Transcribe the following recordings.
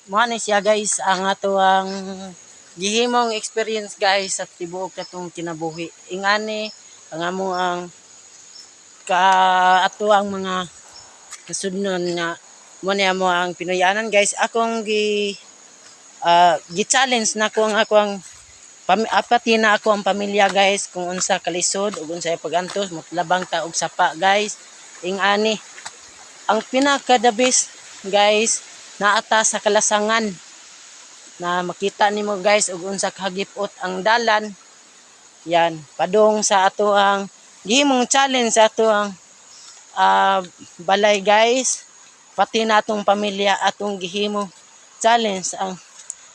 Mo ni siya guys ang ato ang gihimong experience guys sa tibuok katong kinabuhi. Ingani ang amo ang ato ang mga kasunod nga mo ni amo ang Pinoyanan guys. Akong gi-challenge na ko ang akong apati na ako ang pamilya guys kung unsa kalisod ug unsa pagantos motlabang ta og sapa guys. Ingani ang pinaka the best guys naata sa kalasangan na makita nimo guys ug unsa kahagip-ot ang dalan. Yan padung sa ato ang gihimong challenge sa ato ang balay guys, pati na atong pamilya atong gihimo challenge ang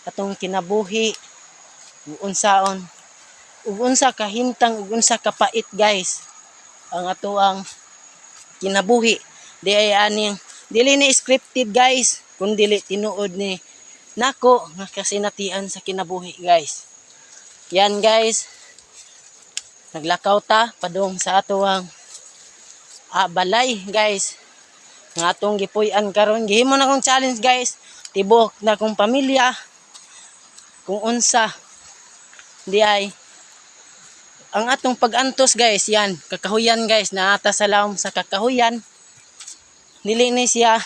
atong kinabuhi ug unsaon ug unsa kahintang ug unsa kapait guys ang ato ang kinabuhi. Di ay aning dili ni scripted guys kun dili tinuod ni nako nga kasinatian sa kinabuhi guys. Yan guys, naglakaw ta padung sa ato ang balay guys nga atong gipuy-an karon. Gihimo na kong challenge guys, tibok na kong pamilya kung unsa di ay ang atong pag-antos guys. Yan kakahuyan guys, naata sa lawom sa kakahuyan. Dili ni siya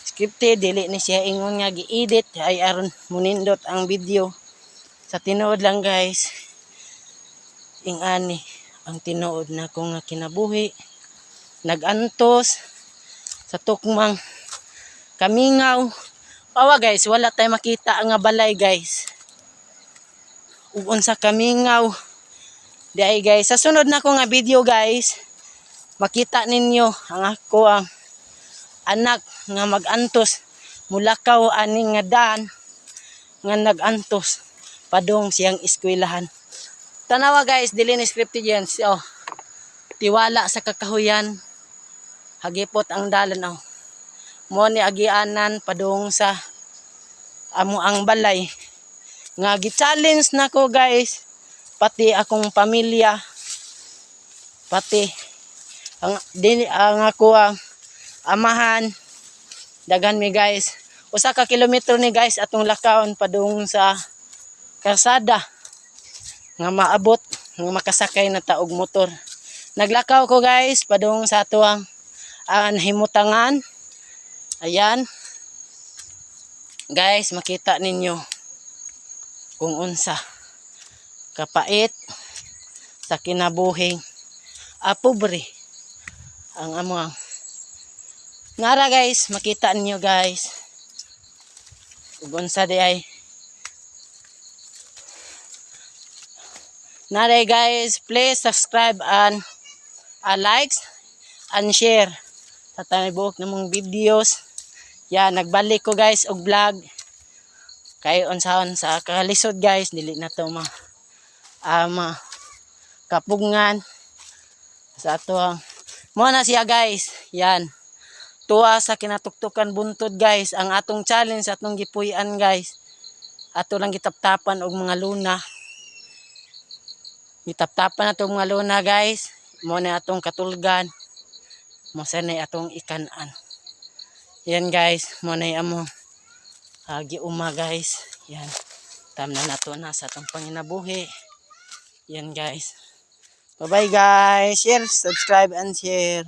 scripted, dili ni siya ingon nga gi-edit ay aron munindot ang video. Sa tinuod lang guys, ingani ang tinuod na ko nga kinabuhi. Nagantos sa tukmang kamingaw. Pawa guys, wala tay makita nga balay guys ug unsa kamingaw di ay guys. Sa sunod na ko nga video guys, makita ninyo ang ako ang anak nga magantos mulakaw ani nga daan nga nagantos padung siyang eskwelahan. Tanawa guys, dili ni scripted yan. So, tiwala sa kakahuyan, hagipot ang dalan. Mo ni agianan padung sa amo ang balay nga gi-challenge nako guys, pati akong pamilya, pati ang ako ang amahan. Dagan mi guys, usa ka kilometro ni guys atong lakawon padung sa kalsada nga maabot nga makasakay na ta og motor. Naglakaw ko guys padung sa ato ang himutangan. Ayan guys, makita ninyo kung unsa kapait sa kinabuhing pobre ang among nara guys. Makita ninyo guys ug unsa di ay nara guys. Please subscribe and likes and share sa tibuok namong videos. Yan, nagbalik ko guys og vlog kay unsaon sa kalisod guys, dili na to kapungan sa ato mo na siya guys. Yan, tuwa sa kinatuktukan buntod guys ang atong challenge, atong gipuy-an guys. Ato lang gitaptapan og mga luna, gitaptapan atong mga luna guys. Mo na atong katulgan, mo sanay atong ikanan. Yan guys, mo na amo giuma guys. Yan, tam na nato na sa atong panginabuhi. Yan guys, bye bye guys, share, subscribe and share.